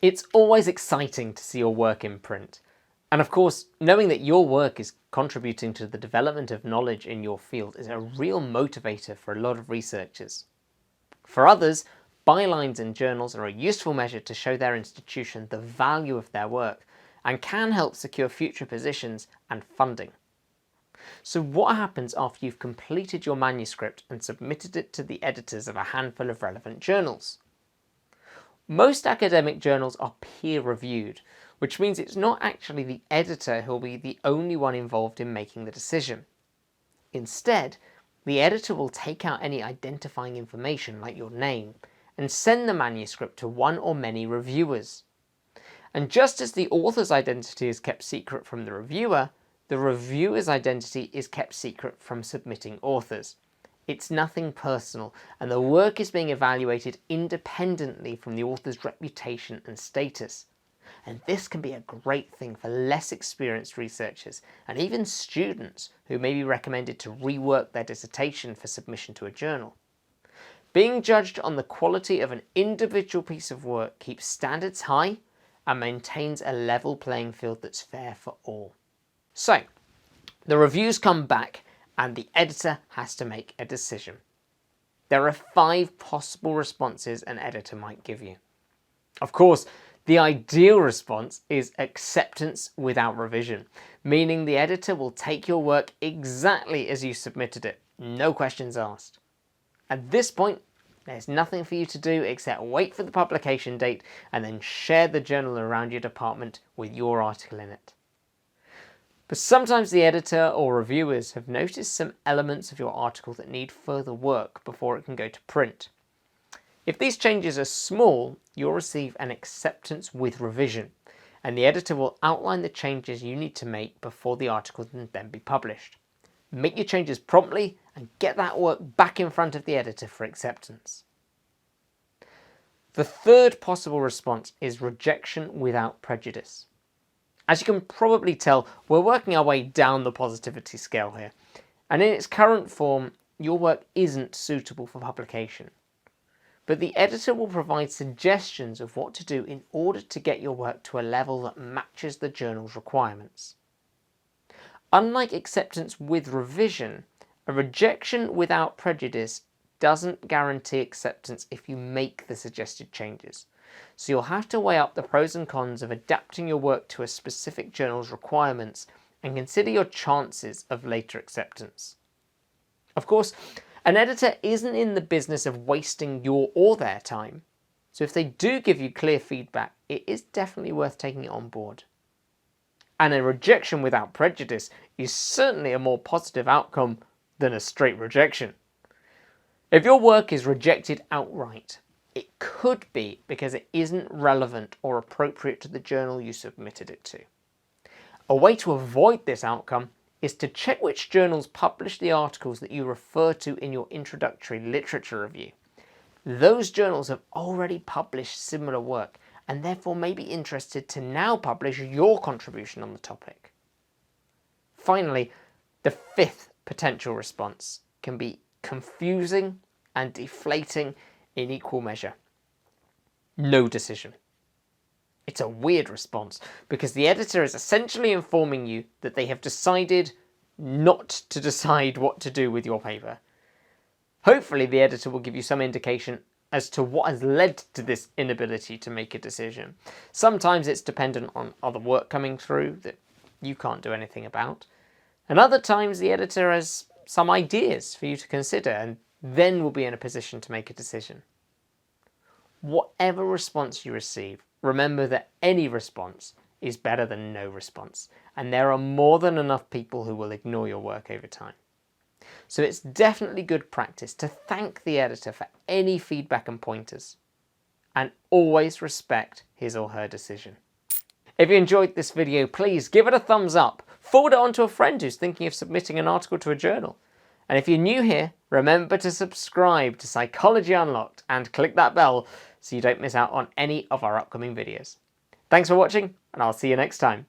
It's always exciting to see your work in print. And of course, knowing that your work is contributing to the development of knowledge in your field is a real motivator for a lot of researchers. For others, bylines in journals are a useful measure to show their institution the value of their work and can help secure future positions and funding. So what happens after you've completed your manuscript and submitted it to the editors of a handful of relevant journals? Most academic journals are peer-reviewed, which means it's not actually the editor who will be the only one involved in making the decision. Instead, the editor will take out any identifying information like your name and send the manuscript to one or many reviewers. And just as the author's identity is kept secret from the reviewer's identity is kept secret from submitting authors. It's nothing personal, and the work is being evaluated independently from the author's reputation and status. And this can be a great thing for less experienced researchers and even students who may be recommended to rework their dissertation for submission to a journal. Being judged on the quality of an individual piece of work keeps standards high and maintains a level playing field that's fair for all. So, the reviews come back and the editor has to make a decision. There are 5 possible responses an editor might give you. Of course, the ideal response is acceptance without revision, meaning the editor will take your work exactly as you submitted it, no questions asked. At this point, there's nothing for you to do except wait for the publication date and then share the journal around your department with your article in it. But sometimes the editor or reviewers have noticed some elements of your article that need further work before it can go to print. If these changes are small, you'll receive an acceptance with revision, and the editor will outline the changes you need to make before the article can then be published. Make your changes promptly and get that work back in front of the editor for acceptance. The third possible response is rejection without prejudice. As you can probably tell, we're working our way down the positivity scale here, and in its current form, your work isn't suitable for publication. But the editor will provide suggestions of what to do in order to get your work to a level that matches the journal's requirements. Unlike acceptance with revision, a rejection without prejudice doesn't guarantee acceptance if you make the suggested changes. So you'll have to weigh up the pros and cons of adapting your work to a specific journal's requirements and consider your chances of later acceptance. Of course, an editor isn't in the business of wasting your or their time, so if they do give you clear feedback, it is definitely worth taking it on board. And a rejection without prejudice is certainly a more positive outcome than a straight rejection. If your work is rejected outright, it could be because it isn't relevant or appropriate to the journal you submitted it to. A way to avoid this outcome is to check which journals publish the articles that you refer to in your introductory literature review. Those journals have already published similar work and therefore may be interested to now publish your contribution on the topic. Finally, the 5th potential response can be confusing and deflating in equal measure. No decision. It's a weird response because the editor is essentially informing you that they have decided not to decide what to do with your paper. Hopefully the editor will give you some indication as to what has led to this inability to make a decision. Sometimes it's dependent on other work coming through that you can't do anything about, and other times the editor has some ideas for you to consider and then will be in a position to make a decision. Whatever response you receive, remember that any response is better than no response, and there are more than enough people who will ignore your work over time. So it's definitely good practice to thank the editor for any feedback and pointers, and always respect his or her decision. If you enjoyed this video, please give it a thumbs up, forward it on to a friend who's thinking of submitting an article to a journal. And if you're new here, remember to subscribe to Psychology Unlocked and click that bell so you don't miss out on any of our upcoming videos. Thanks for watching, and I'll see you next time.